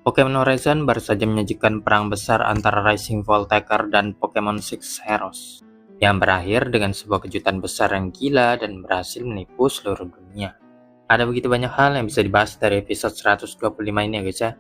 Pokemon Horizon baru saja menyajikan perang besar antara Rising Voltaker dan Pokemon Six Heroes, yang berakhir dengan sebuah kejutan besar yang gila dan berhasil menipu seluruh dunia. Ada begitu banyak hal yang bisa dibahas dari episode 125 ini ya guys ya.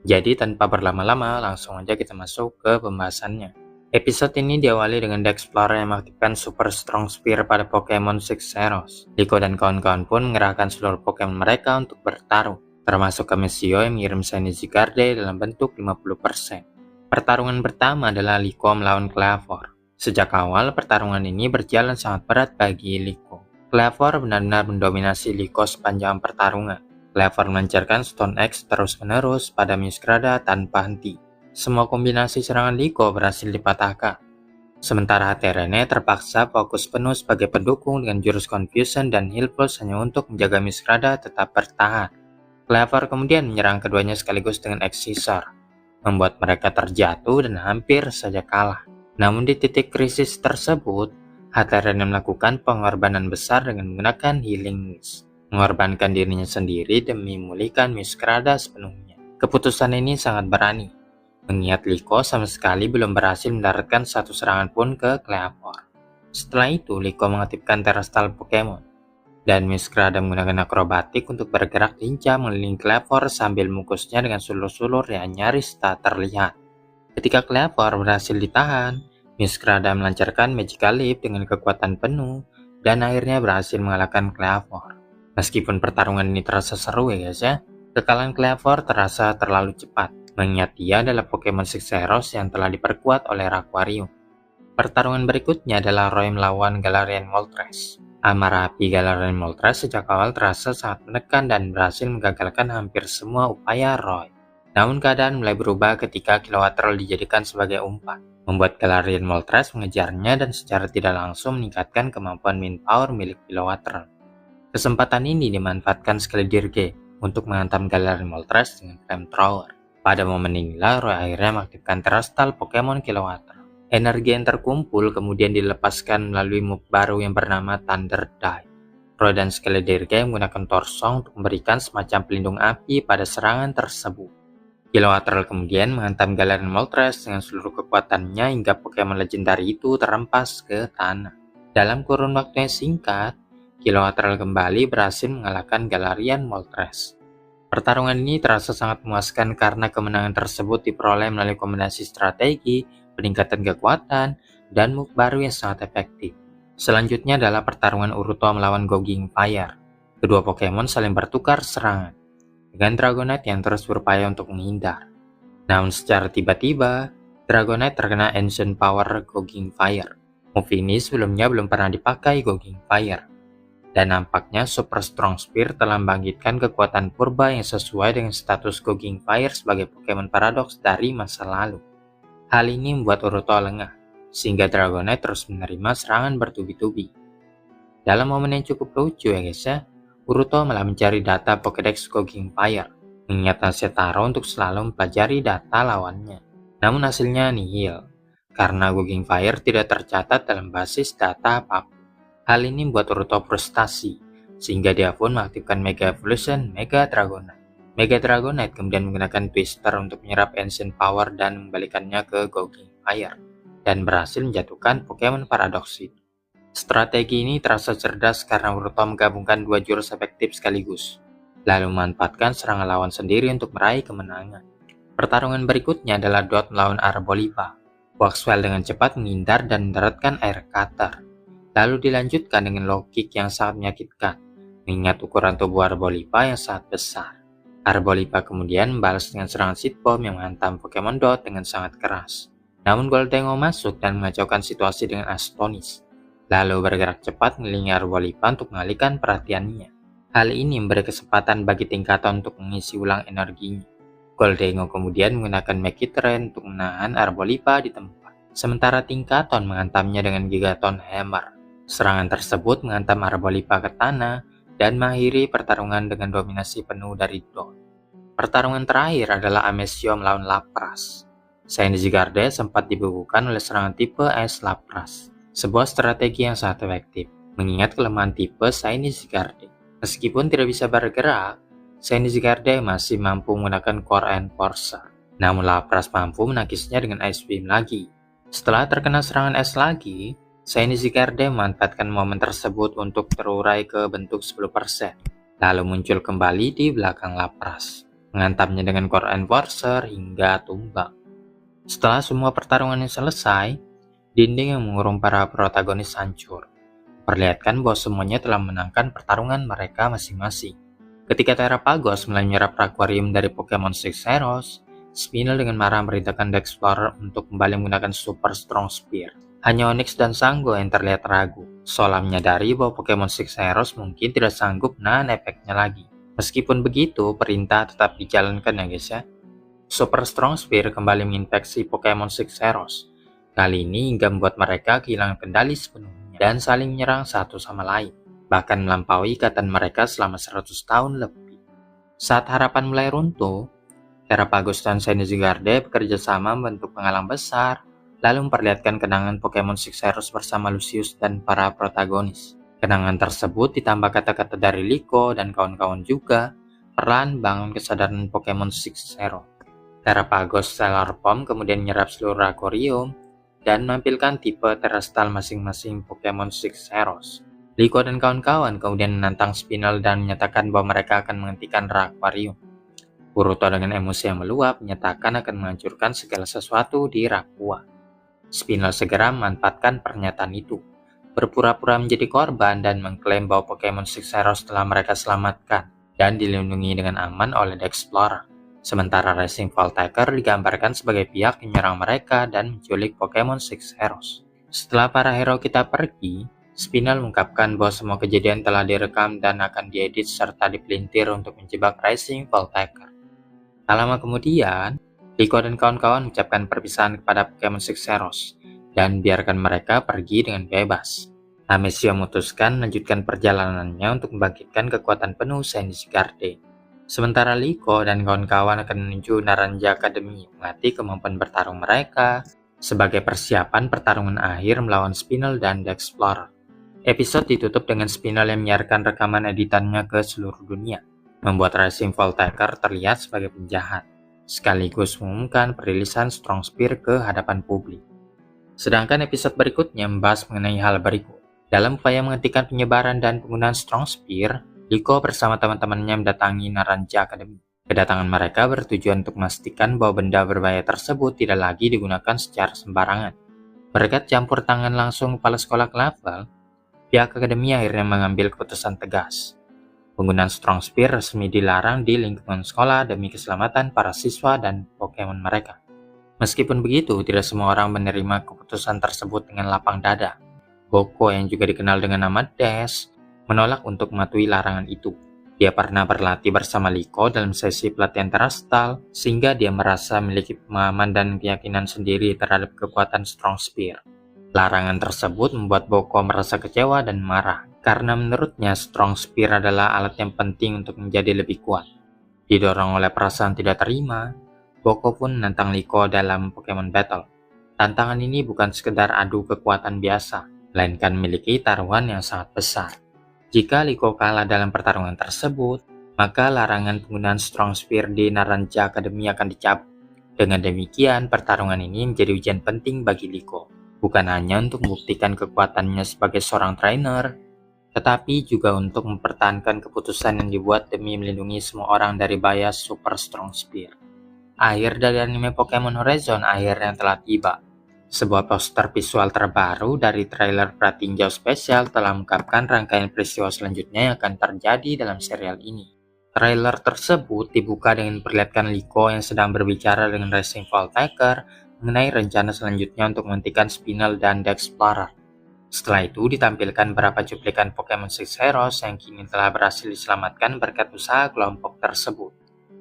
Jadi tanpa berlama-lama, langsung aja kita masuk ke pembahasannya. Episode ini diawali dengan The Explorer yang mengaktifkan Super Strong Spear pada Pokemon Six Heroes. Liko dan kawan-kawan pun mengerahkan seluruh Pokemon mereka untuk bertarung, termasuk Kamesio yang mengirim Shiny Zygarde dalam bentuk 50%. Pertarungan pertama adalah Liko melawan Kleavor. Sejak awal, pertarungan ini berjalan sangat berat bagi Liko. Kleavor benar-benar mendominasi Liko sepanjang pertarungan. Kleavor melancarkan Stone X terus-menerus pada Miskrada tanpa henti. Semua kombinasi serangan Liko berhasil dipatahkan. Sementara Haterene terpaksa fokus penuh sebagai pendukung dengan jurus Confusion dan Heal Pulse hanya untuk menjaga Miskrada tetap bertahan. Kleavor kemudian menyerang keduanya sekaligus dengan X-Scissor, membuat mereka terjatuh dan hampir saja kalah. Namun di titik krisis tersebut, Haterene melakukan pengorbanan besar dengan menggunakan Healing Mist, mengorbankan dirinya sendiri demi memulihkan Miskrada sepenuhnya. Keputusan ini sangat berani, mengingat Liko sama sekali belum berhasil mendaratkan satu serangan pun ke Kleavor. Setelah itu, Liko mengaktifkan Terastal Pokemon, dan Miskrada menggunakan akrobatik untuk bergerak lincah mengelilingi Kleavor sambil mengukusnya dengan sulur-sulur yang nyaris tak terlihat. Ketika Kleavor berhasil ditahan, Miskrada melancarkan Magical Leap dengan kekuatan penuh dan akhirnya berhasil mengalahkan Kleavor. Meskipun pertarungan ini terasa seru ya guys ya, kekalahan Kleavor terasa terlalu cepat, mengingat dia adalah Pokemon Six Heroes yang telah diperkuat oleh Aquarium. Pertarungan berikutnya adalah Roy melawan Galarian Moltres. Amarah api Galarian Moltres sejak awal terasa sangat menekan dan berhasil menggagalkan hampir semua upaya Roy. Namun keadaan mulai berubah ketika Kilowattrel dijadikan sebagai umpan, membuat Galarian Moltres mengejarnya dan secara tidak langsung meningkatkan kemampuan main power milik Kilowattrel. Kesempatan ini dimanfaatkan Skeledirge untuk menghantam Galarian Moltres dengan Flamethrower. Pada momen inilah Roy akhirnya mengaktifkan Terastal Pokemon Kilowattrel. Energi yang terkumpul kemudian dilepaskan melalui move baru yang bernama Thunder Dive. Roy dan Skeledirge menggunakan Torsong untuk memberikan semacam pelindung api pada serangan tersebut. Kilowattrel kemudian menghantam Galarian Moltres dengan seluruh kekuatannya hingga Pokemon legendari itu terhempas ke tanah. Dalam kurun waktu yang singkat, Kilowattrel kembali berhasil mengalahkan Galarian Moltres. Pertarungan ini terasa sangat memuaskan karena kemenangan tersebut diperoleh melalui kombinasi strategi, peningkatan kekuatan, dan move baru yang sangat efektif. Selanjutnya adalah pertarungan Uruto melawan Gogging Fire. Kedua Pokemon saling bertukar serangan, dengan Dragonite yang terus berupaya untuk menghindar. Namun secara tiba-tiba, Dragonite terkena Ancient Power Gogging Fire. Move ini sebelumnya belum pernah dipakai Gogging Fire. Dan nampaknya Super Strong Spear telah membangkitkan kekuatan purba yang sesuai dengan status Gogging Fire sebagai Pokemon Paradox dari masa lalu. Hal ini membuat Uruto lengah, sehingga Dragonite terus menerima serangan bertubi-tubi. Dalam momen yang cukup lucu ya guys ya, Uruto malah mencari data Pokédex Gogging Fire, mengingatkan Setaro untuk selalu mempelajari data lawannya. Namun hasilnya nihil, karena Gogging Fire tidak tercatat dalam basis data apapun. Hal ini membuat Uruto frustasi, sehingga dia pun mengaktifkan Mega Evolution Mega Dragonite. Mega Dragonite kemudian menggunakan Twister untuk menyerap Ancient Power dan mengembalikannya ke Gogging Fire, dan berhasil menjatuhkan Pokemon Paradox itu. Strategi ini terasa cerdas karena Uruto menggabungkan dua jurus efektif sekaligus, lalu memanfaatkan serangan lawan sendiri untuk meraih kemenangan. Pertarungan berikutnya adalah Dot melawan Arbolipa. Waxwell dengan cepat menghindar dan mendaratkan Air Cutter. Lalu dilanjutkan dengan low kick yang sangat menyakitkan, mengingat ukuran tubuh Arbolipa yang sangat besar. Arbolipa kemudian membalas dengan serangan Seed Bomb yang menghantam Pokemon Dot dengan sangat keras. Namun Gholdengo masuk dan mengacaukan situasi dengan Astonis, lalu bergerak cepat mengelilingi Arbolipa untuk mengalihkan perhatiannya. Hal ini memberi kesempatan bagi Tingkaton untuk mengisi ulang energinya. Gholdengo kemudian menggunakan Magic Rain untuk menahan Arbolipa di tempat, sementara Tingkaton menghantamnya dengan Gigaton Hammer. Serangan tersebut menghantam Arbolipa ke tanah dan mengakhiri pertarungan dengan dominasi penuh dari Dot. Pertarungan terakhir adalah Amesio melawan Lapras. Shiny Zygarde sempat dibukukan oleh serangan tipe Es Lapras, sebuah strategi yang sangat efektif, mengingat kelemahan tipe Shiny Zygarde. Meskipun tidak bisa bergerak, Shiny Zygarde masih mampu menggunakan Core Enforcer. Namun Lapras mampu menakisnya dengan Ice Beam lagi. Setelah terkena serangan es lagi, Shiny Zygarde memanfaatkan momen tersebut untuk terurai ke bentuk 10%, lalu muncul kembali di belakang Lapras, menghantamnya dengan Core Enforcer hingga tumbang. Setelah semua pertarungannya selesai, dinding yang mengurung para protagonis hancur, memperlihatkan bahwa semuanya telah menangkan pertarungan mereka masing-masing. Ketika Terrapagos mulai menyerap akuarium dari Pokemon Six Heroes, Spinel dengan marah merintahkan The Explorer untuk kembali menggunakan Super Strong Spear. Hanya Onix dan Sanggo yang terlihat ragu. Sola menyadari bahwa Pokemon Six Heroes mungkin tidak sanggup nahan efeknya lagi. Meskipun begitu, perintah tetap dijalankan ya guys ya. Super Strong Spear kembali menginfeksi Pokemon Six Heroes. Kali ini hingga membuat mereka kehilangan kendali sepenuhnya dan saling menyerang satu sama lain, bahkan melampaui ikatan mereka selama 100 tahun lebih. Saat harapan mulai runtuh, Terrapagos dan Shiny Zygarde bekerja sama membentuk penghalang besar, lalu memperlihatkan kenangan Pokemon Six Heroes bersama Lucius dan para protagonis. Kenangan tersebut ditambah kata-kata dari Liko dan kawan-kawan juga, perlahan bangun kesadaran Pokemon Six Heroes. Terrapagos Stellar Bomb kemudian menyerap seluruh akuarium dan menampilkan tipe terrestrial masing-masing Pokemon Six Heroes. Liko dan kawan-kawan kemudian menantang Spinel dan menyatakan bahwa mereka akan menghentikan akuarium. Boruto dengan emosi yang meluap menyatakan akan menghancurkan segala sesuatu di Rakua. Spinel segera memanfaatkan pernyataan itu, berpura-pura menjadi korban dan mengklaim bahwa Pokemon Six Heroes telah mereka selamatkan dan dilindungi dengan aman oleh The Explorer. Sementara Racing Voltaker digambarkan sebagai pihak yang menyerang mereka dan menculik Pokemon Six Heroes. Setelah para hero kita pergi, Spinel mengungkapkan bahwa semua kejadian telah direkam dan akan diedit serta dipelintir untuk menjebak Racing Voltaker. Tak lama kemudian, Liko dan kawan-kawan mengucapkan perpisahan kepada Pokemon Six Heroes dan biarkan mereka pergi dengan bebas. Amesio memutuskan melanjutkan perjalanannya untuk membangkitkan kekuatan penuh Shiny Zygarde. Sementara Liko dan kawan-kawan akan menuju Naranja Academy melatih kemampuan bertarung mereka sebagai persiapan pertarungan akhir melawan Spinel dan The Explorer. Episode ditutup dengan Spinel yang menyiarkan rekaman editannya ke seluruh dunia, membuat Racing Voltaker terlihat sebagai penjahat, sekaligus mengumumkan perilisan Strong Spear ke hadapan publik. Sedangkan episode berikutnya membahas mengenai hal berikut. Dalam upaya menghentikan penyebaran dan penggunaan Strong Spear, Liko bersama teman-temannya mendatangi Naranja Academy. Kedatangan mereka bertujuan untuk memastikan bahwa benda berbahaya tersebut tidak lagi digunakan secara sembarangan. Berkat campur tangan langsung kepala sekolah Clavel, pihak akademi akhirnya mengambil keputusan tegas. Penggunaan Strong Spear resmi dilarang di lingkungan sekolah demi keselamatan para siswa dan Pokemon mereka. Meskipun begitu, tidak semua orang menerima keputusan tersebut dengan lapang dada. Boko yang juga dikenal dengan nama Dash menolak untuk mematuhi larangan itu. Dia pernah berlatih bersama Liko dalam sesi pelatihan terastal, sehingga dia merasa memiliki pemahaman dan keyakinan sendiri terhadap kekuatan Strong Spear. Larangan tersebut membuat Boko merasa kecewa dan marah, karena menurutnya Strong Spear adalah alat yang penting untuk menjadi lebih kuat. Didorong oleh perasaan tidak terima, Boko pun menantang Liko dalam Pokemon Battle. Tantangan ini bukan sekedar adu kekuatan biasa, melainkan memiliki taruhan yang sangat besar. Jika Liko kalah dalam pertarungan tersebut, maka larangan penggunaan Strong Spear di Naranja Academy akan dicabut. Dengan demikian, pertarungan ini menjadi ujian penting bagi Liko. Bukan hanya untuk membuktikan kekuatannya sebagai seorang trainer, tetapi juga untuk mempertahankan keputusan yang dibuat demi melindungi semua orang dari bahaya Super Strong Spear. Akhir dari anime Pokemon Horizon akhirnya telah tiba. Sebuah poster visual terbaru dari trailer Pratinjau Spesial telah mengungkapkan rangkaian peristiwa selanjutnya yang akan terjadi dalam serial ini. Trailer tersebut dibuka dengan memperlihatkan Liko yang sedang berbicara dengan Racing Voltaker mengenai rencana selanjutnya untuk menghentikan Spinel dan The Explorer. Setelah itu ditampilkan beberapa cuplikan Pokemon Six Heroes yang kini telah berhasil diselamatkan berkat usaha kelompok tersebut.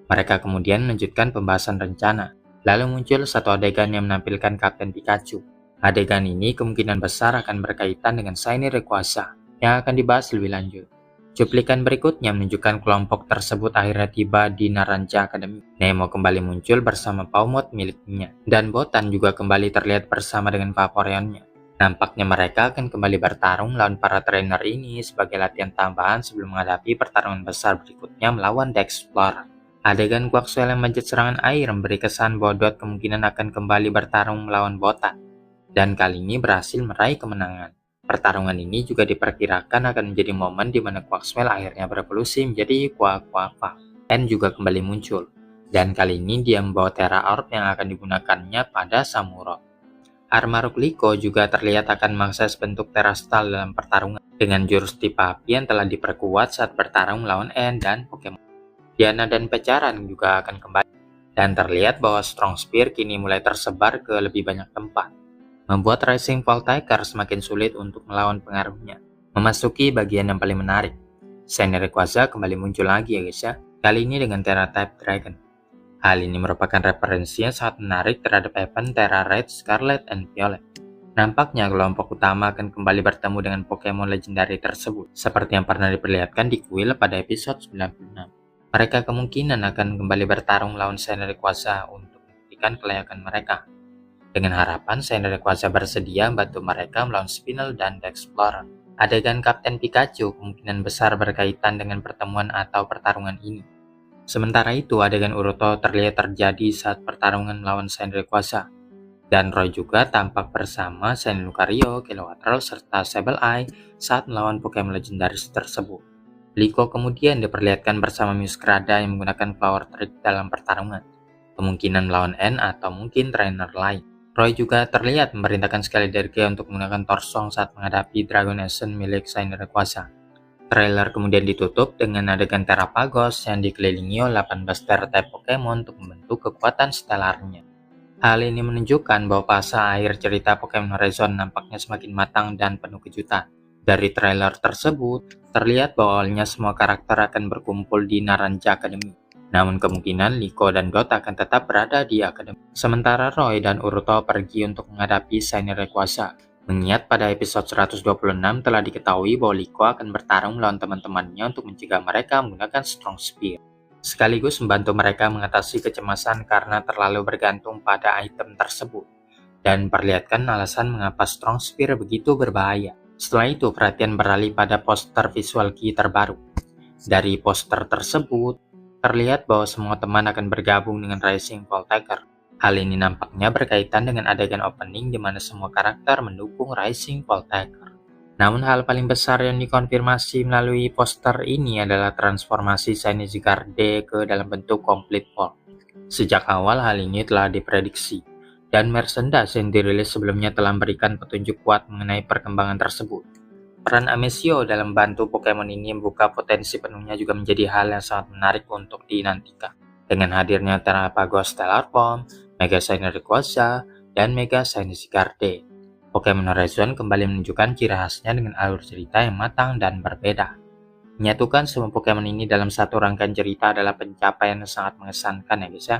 Mereka kemudian melanjutkan pembahasan rencana. Lalu muncul satu adegan yang menampilkan Kapten Pikachu. Adegan ini kemungkinan besar akan berkaitan dengan Shiny Rayquaza yang akan dibahas lebih lanjut. Cuplikan berikutnya menunjukkan kelompok tersebut akhirnya tiba di Naranja Academy. Nemo kembali muncul bersama Pawmot miliknya, dan Botan juga kembali terlihat bersama dengan Vaporeonnya. Nampaknya mereka akan kembali bertarung melawan para trainer ini sebagai latihan tambahan sebelum menghadapi pertarungan besar berikutnya melawan The Explorer. Adegan Quaxwell yang manjat serangan air memberi kesan bahwa Dot kemungkinan akan kembali bertarung melawan Botan, dan kali ini berhasil meraih kemenangan. Pertarungan ini juga diperkirakan akan menjadi momen di mana Quaxwell akhirnya berevolusi menjadi Quaquaval. N juga kembali muncul, dan kali ini dia membawa Terra Orb yang akan digunakannya pada Samurott. Armaruk Liko juga terlihat akan mengakses bentuk Terastal dalam pertarungan dengan jurus tipe api yang telah diperkuat saat bertarung melawan N dan Pokemon. Diana dan Pecaran juga akan kembali, dan terlihat bahwa Strong Spear kini mulai tersebar ke lebih banyak tempat, membuat Rising Voltaker semakin sulit untuk melawan pengaruhnya. Memasuki bagian yang paling menarik, Shiny Rayquaza kembali muncul lagi ya guys ya, kali ini dengan Terra Type Dragon. Hal ini merupakan referensi yang sangat menarik terhadap event Terra Red, Scarlet, and Violet. Nampaknya kelompok utama akan kembali bertemu dengan Pokemon legendary tersebut, seperti yang pernah diperlihatkan di Quill pada episode 96. Mereka kemungkinan akan kembali bertarung melawan Shiny Rayquaza untuk membuktikan kelayakan mereka. Dengan harapan Shiny Rayquaza bersedia membantu mereka melawan Spinel dan The Explorer. Adegan Kapten Pikachu kemungkinan besar berkaitan dengan pertemuan atau pertarungan ini. Sementara itu, adegan Uruto terlihat terjadi saat pertarungan melawan Shiny Rayquaza. Dan Roy juga tampak bersama Shiny Lucario, Kilowattrel, serta Sableye saat melawan Pokemon legendaris tersebut. Liko kemudian diperlihatkan bersama Muskrada yang menggunakan Flower Trick dalam pertarungan, kemungkinan melawan N atau mungkin trainer lain. Roy juga terlihat memerintahkan Skeledirge untuk menggunakan Torsong saat menghadapi Dragon Essence milik Shiny Rayquaza. Trailer kemudian ditutup dengan adegan Terrapagos yang dikelilingi oleh 18 Terra-type Pokemon untuk membentuk kekuatan stellarnya. Hal ini menunjukkan bahwa fase akhir cerita Pokemon Horizon nampaknya semakin matang dan penuh kejutan. Dari trailer tersebut, terlihat bahwa awalnya semua karakter akan berkumpul di Naranja Academy. Namun kemungkinan Liko dan Dot akan tetap berada di Academy. Sementara Roy dan Uruto pergi untuk menghadapi Shiny Rayquaza. Mengingat pada episode 126 telah diketahui bahwa Liko akan bertarung melawan teman-temannya untuk mencegah mereka menggunakan Strong Spear, sekaligus membantu mereka mengatasi kecemasan karena terlalu bergantung pada item tersebut, dan perlihatkan alasan mengapa Strong Spear begitu berbahaya. Setelah itu, perhatian beralih pada poster visual key terbaru. Dari poster tersebut, terlihat bahwa semua teman akan bergabung dengan Rising Voltaker. Hal ini nampaknya berkaitan dengan adegan opening di mana semua karakter mendukung Rising Voltaker. Namun hal paling besar yang dikonfirmasi melalui poster ini adalah transformasi Shiny Zygarde ke dalam bentuk Complete Form. Sejak awal hal ini telah diprediksi, dan merchandise yang dirilis sebelumnya telah memberikan petunjuk kuat mengenai perkembangan tersebut. Peran Amesio dalam bantu Pokemon ini membuka potensi penuhnya juga menjadi hal yang sangat menarik untuk dinantikan. Dengan hadirnya Terrapagos Stellar Form, Mega Shiny Rayquaza, dan Mega Shiny Zygarde, Pokemon Horizon kembali menunjukkan ciri khasnya dengan alur cerita yang matang dan berbeda. Menyatukan semua Pokemon ini dalam satu rangkaian cerita adalah pencapaian yang sangat mengesankan ya guys ya.